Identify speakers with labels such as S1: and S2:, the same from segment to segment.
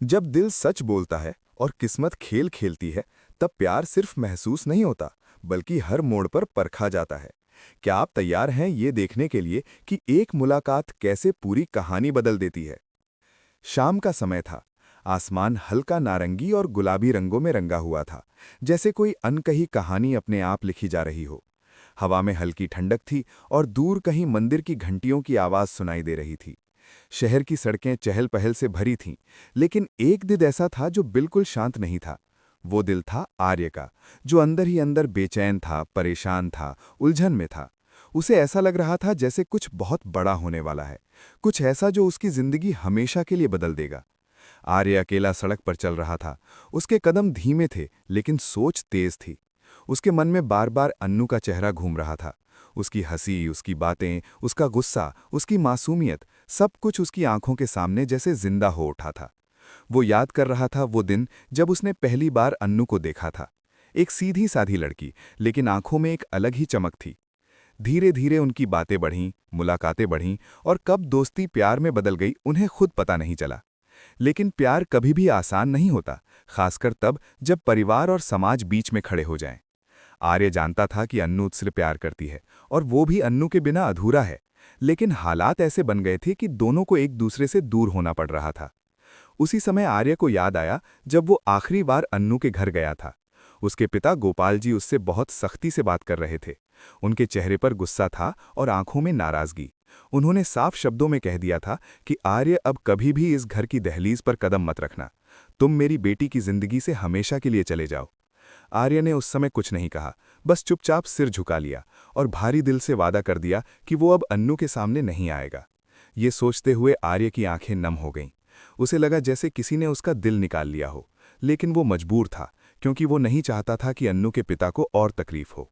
S1: जब दिल सच बोलता है और किस्मत खेल खेलती है, तब प्यार सिर्फ महसूस नहीं होता, बल्कि हर मोड़ पर परखा जाता है। क्या आप तैयार हैं ये देखने के लिए कि एक मुलाकात कैसे पूरी कहानी बदल देती है? शाम का समय था। आसमान हल्का नारंगी और गुलाबी रंगों में रंगा हुआ था, जैसे कोई अनकही कहानी अपने आप लिखी जा रही हो। हवा में हल्की ठंडक थी और दूर कहीं मंदिर की घंटियों की आवाज़ सुनाई दे रही थी। शहर की सड़कें चहल-पहल से भरी थीं, लेकिन एक दिल ऐसा था जो बिल्कुल शांत नहीं था। वो दिल था आर्य का, जो अंदर ही अंदर बेचैन था, परेशान था, उलझन में था। उसे ऐसा लग रहा था जैसे कुछ बहुत बड़ा होने वाला है, कुछ ऐसा जो उसकी जिंदगी हमेशा के लिए बदल देगा। आर्य अकेला सड़क पर चल रहा था। उसके कदम धीमे थे, लेकिन सोच तेज थी। उसके मन में बार-बार अन्नू का चेहरा घूम रहा था। उसकी हंसी, उसकी बातें, उसका गुस्सा, उसकी मासूमियत, सब कुछ उसकी आंखों के सामने जैसे जिंदा हो उठा था। वो याद कर रहा था वो दिन जब उसने पहली बार अन्नू को देखा था। एक सीधी-साधी लड़की, लेकिन आंखों में एक अलग ही चमक थी। धीरे-धीरे उनकी बातें बढ़ीं, मुलाकातें बढ़ीं, और कब दोस्ती प्यार में बदल गई उन्हें खुद पता नहीं चला। लेकिन प्यार कभी भी आसान नहीं होता, खासकर तब जब परिवार और समाज बीच में खड़े हो जाएं। आर्य जानता था कि अन्नू उससे प्यार करती है, और वो भी अन्नू के बिना अधूरा है। लेकिन हालात ऐसे बन गए थे कि दोनों को एक दूसरे से दूर होना पड़ रहा था। उसी समय आर्य को याद आया जब वो आखिरी बार अन्नू के घर गया था। उसके पिता गोपाल जी उससे बहुत सख्ती से बात कर रहे थे। उनके चेहरे पर गुस्सा था और आंखों में नाराजगी। उन्होंने साफ शब्दों में कह दिया था कि आर्य, अब कभी भी इस घर की दहलीज पर कदम मत रखना। तुम मेरी बेटी की जिंदगी से हमेशा के लिए चले जाओ। आर्य ने उस समय कुछ नहीं कहा, बस चुपचाप सिर झुका लिया और भारी दिल से वादा कर दिया कि वो अब अन्नू के सामने नहीं आएगा। ये सोचते हुए आर्य की आंखें नम हो गईं। उसे लगा जैसे किसी ने उसका दिल निकाल लिया हो, लेकिन वो मजबूर था, क्योंकि वो नहीं चाहता था कि अन्नू के पिता को और तकलीफ हो।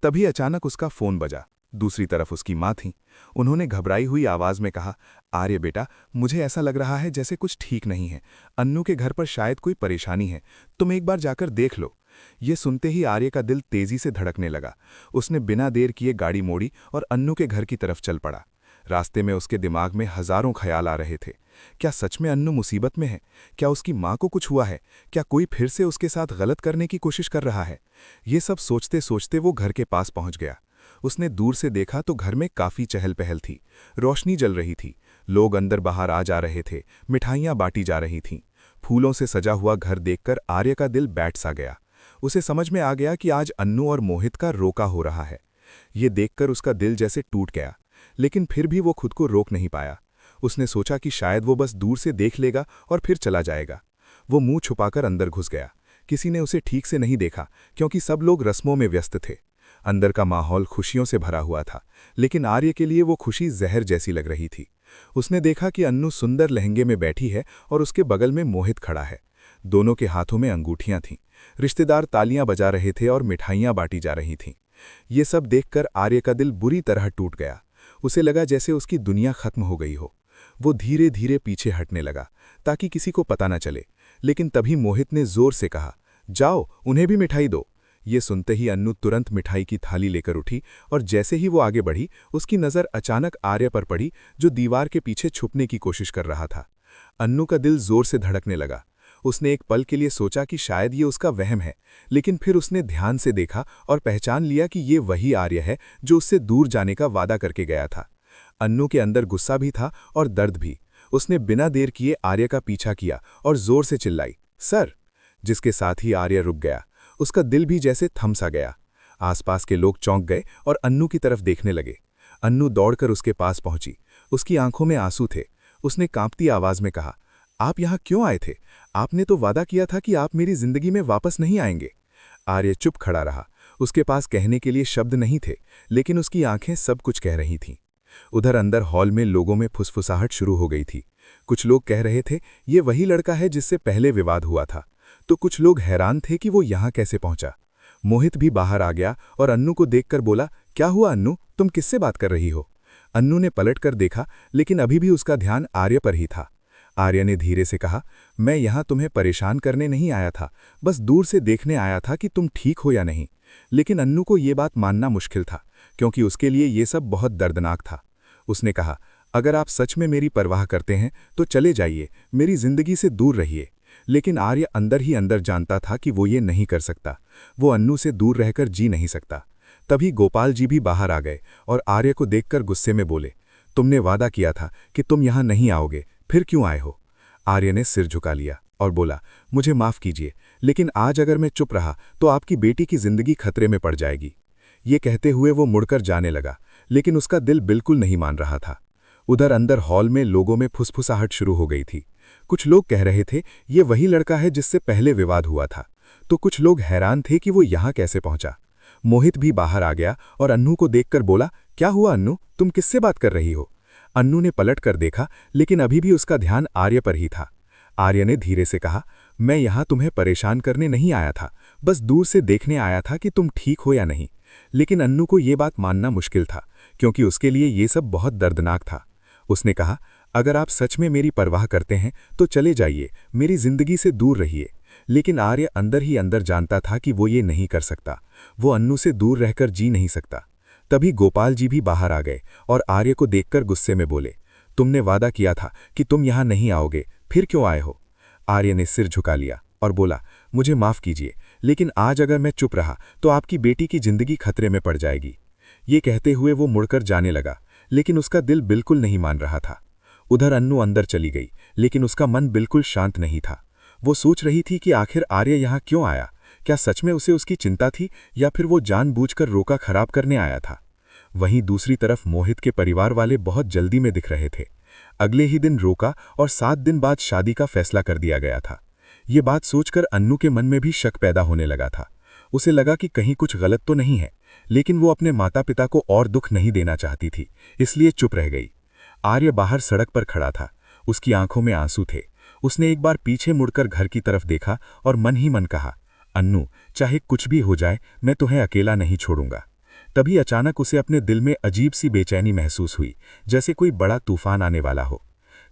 S1: तभी अचानक उसका फोन बजा। दूसरी तरफ उसकी माँ थी। उन्होंने घबराई हुई आवाज में कहा, आर्य बेटा, मुझे ऐसा लग रहा है जैसे कुछ ठीक नहीं है। अन्नू के घर पर शायद कोई परेशानी है, तुम एक बार जाकर देख लो। ये सुनते ही आर्य का दिल तेजी से धड़कने लगा। उसने बिना देर किए गाड़ी मोड़ी और अन्नू के घर की तरफ चल पड़ा। रास्ते में उसके दिमाग में हजारों ख्याल आ रहे थे। क्या सच में अन्नू मुसीबत में है? क्या उसकी माँ को कुछ हुआ है? क्या कोई फिर से उसके साथ गलत करने की कोशिश कर रहा है? ये सब सोचते सोचते वो घर के पास पहुंच गया। उसने दूर से देखा तो घर में काफी चहल पहल थी। रोशनी जल रही थी, लोग अंदर बाहर आ जा रहे थे, मिठाइयां बांटी जा रही थीं। फूलों से सजा हुआ घर देखकर आर्य का दिल बैठ सा गया। उसे समझ में आ गया कि आज अन्नू और मोहित का रोका हो रहा है। ये देखकर उसका दिल जैसे टूट गया, लेकिन फिर भी वो खुद को रोक नहीं पाया। उसने सोचा कि शायद वो बस दूर से देख लेगा और फिर चला जाएगा। वो मुंह छुपाकर अंदर घुस गया। किसी ने उसे ठीक से नहीं देखा, क्योंकि सब लोग रस्मों में व्यस्त थे। अंदर का माहौल खुशियों से भरा हुआ था, लेकिन आर्य के लिए वो खुशी जहर जैसी लग रही थी। उसने देखा कि अन्नू सुंदर लहंगे में बैठी है और उसके बगल में मोहित खड़ा है। दोनों के हाथों में अंगूठियां थीं। रिश्तेदार तालियां बजा रहे थे और मिठाइयां बांटी जा रही थीं। ये सब देखकर आर्य का दिल बुरी तरह टूट गया। उसे लगा जैसे उसकी दुनिया खत्म हो गई हो। वो धीरे धीरे पीछे हटने लगा, ताकि किसी को पता न चले। लेकिन तभी मोहित ने जोर से कहा, जाओ, उन्हें भी मिठाई दो। ये सुनते ही अन्नू तुरंत मिठाई की थाली लेकर उठी, और जैसे ही वो आगे बढ़ी, उसकी नज़र अचानक आर्य पर पड़ी, जो दीवार के पीछे छुपने की कोशिश कर रहा था। अन्नू का दिल जोर से धड़कने लगा। उसने एक पल के लिए सोचा कि शायद ये उसका वहम है, लेकिन फिर उसने ध्यान से देखा और पहचान लिया कि ये वही आर्य है जो उससे दूर जाने का वादा करके गया था। अन्नू के अंदर गुस्सा भी था और दर्द भी। उसने बिना देर किए आर्य का पीछा किया और जोर से चिल्लाई, सर! जिसके साथ ही आर्य रुक गया। उसका दिल भी जैसे थम सा गया। आसपास के लोग चौंक गए और अन्नू की तरफ देखने लगे। अन्नू दौड़कर उसके पास पहुंची। उसकी आंखों में आंसू थे। उसने कांपती आवाज में कहा, आप यहाँ क्यों आए थे? आपने तो वादा किया था कि आप मेरी जिंदगी में वापस नहीं आएंगे। आर्य चुप खड़ा रहा। उसके पास कहने के लिए शब्द नहीं थे, लेकिन उसकी आंखें सब कुछ कह रही थीं। उधर अंदर हॉल में लोगों में फुसफुसाहट शुरू हो गई थी। कुछ लोग कह रहे थे, ये वही लड़का है जिससे पहले विवाद हुआ था। तो कुछ लोग हैरान थे कि वो यहाँ कैसे पहुंचा। मोहित भी बाहर आ गया और अन्नू को देखकर बोला, क्या हुआ अन्नू, तुम किससे बात कर रही हो? अन्नू ने पलटकर देखा, लेकिन अभी भी उसका ध्यान आर्य पर ही था। आर्य ने धीरे से कहा, मैं यहाँ तुम्हें परेशान करने नहीं आया था, बस दूर से देखने आया था कि तुम ठीक हो या नहीं। लेकिन अन्नू को ये बात मानना मुश्किल था, क्योंकि उसके लिए ये सब बहुत दर्दनाक था। उसने कहा,
S2: अगर आप सच में मेरी परवाह करते हैं तो चले जाइए, मेरी जिंदगी से दूर रहिए। लेकिन आर्य अंदर ही अंदर जानता था कि वो ये नहीं कर सकता। वो अन्नू से दूर रहकर जी नहीं सकता। तभी गोपाल जी भी बाहर आ गए और आर्य को देखकर गुस्से में बोले, तुमने वादा किया था कि तुम यहाँ नहीं आओगे, फिर क्यों आए हो? आर्य ने सिर झुका लिया और बोला, मुझे माफ कीजिए, लेकिन आज अगर मैं चुप रहा तो आपकी बेटी की जिंदगी खतरे में पड़ जाएगी। ये कहते हुए वो मुड़कर जाने लगा, लेकिन उसका दिल बिल्कुल नहीं मान रहा था। उधर अंदर हॉल में लोगों में फुसफुसाहट शुरू हो गई थी। कुछ लोग कह रहे थे ये वही लड़का है जिससे पहले विवाद हुआ था, तो कुछ लोग हैरान थे कि वो यहाँ कैसे पहुंचा। मोहित भी बाहर आ गया और अन्नू को देखकर बोला, क्या हुआ अन्नू, तुम किससे बात कर रही हो? अन्नू ने पलट कर देखा, लेकिन अभी भी उसका ध्यान आर्य पर ही था। आर्य ने धीरे से कहा, मैं यहाँ तुम्हें परेशान करने नहीं आया था, बस दूर से देखने आया था कि तुम ठीक हो या नहीं। लेकिन अन्नू को ये बात मानना मुश्किल था, क्योंकि उसके लिए ये सब बहुत दर्दनाक था। उसने कहा, अगर आप सच में मेरी परवाह करते हैं तो चले जाइए, मेरी जिंदगी से दूर रहिए। लेकिन आर्य अंदर ही अंदर जानता था कि वो ये नहीं कर सकता। वो अन्नू से दूर रहकर जी नहीं सकता। तभी गोपाल जी भी बाहर आ गए और आर्य को देखकर गुस्से में बोले, तुमने वादा किया था कि तुम यहाँ नहीं आओगे, फिर क्यों आए हो? आर्य ने सिर झुका लिया और बोला, मुझे माफ कीजिए, लेकिन आज अगर मैं चुप रहा तो आपकी बेटी की जिंदगी खतरे में पड़ जाएगी। ये कहते हुए वो मुड़कर जाने लगा, लेकिन उसका दिल बिल्कुल नहीं मान रहा था। उधर अन्नू अंदर चली गई, लेकिन उसका मन बिल्कुल शांत नहीं था। वो सोच रही थी कि आखिर आर्य यहाँ क्यों आया। क्या सच में उसे उसकी चिंता थी, या फिर वो जानबूझकर रोका खराब करने आया था? वहीं दूसरी तरफ मोहित के परिवार वाले बहुत जल्दी में दिख रहे थे। अगले ही दिन रोका और 7 दिन बाद शादी का फैसला कर दिया गया था। ये बात सोचकर अन्नू के मन में भी शक पैदा होने लगा था। उसे लगा कि कहीं कुछ गलत तो नहीं है, लेकिन वो अपने माता पिता को और दुख नहीं देना चाहती थी, इसलिए चुप रह गई। आर्य बाहर सड़क पर खड़ा था। उसकी आंखों में आंसू थे। उसने एक बार पीछे मुड़कर घर की तरफ देखा और मन ही मन कहा, अन्नू, चाहे कुछ भी हो जाए, मैं तुम्हें अकेला नहीं छोड़ूंगा। तभी अचानक उसे अपने दिल में अजीब सी बेचैनी महसूस हुई, जैसे कोई बड़ा तूफान आने वाला हो।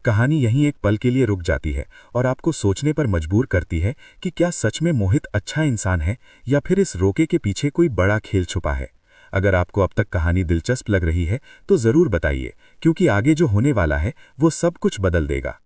S2: कहानी यहीं एक पल के लिए रुक जाती है और आपको सोचने पर मजबूर करती है कि क्या सच में मोहित अच्छा इंसान है, या फिर इस रोके के पीछे कोई बड़ा खेल छुपा है। अगर आपको अब तक कहानी दिलचस्प लग रही है तो ज़रूर बताइए, क्योंकि आगे जो होने वाला है वो सब कुछ बदल देगा।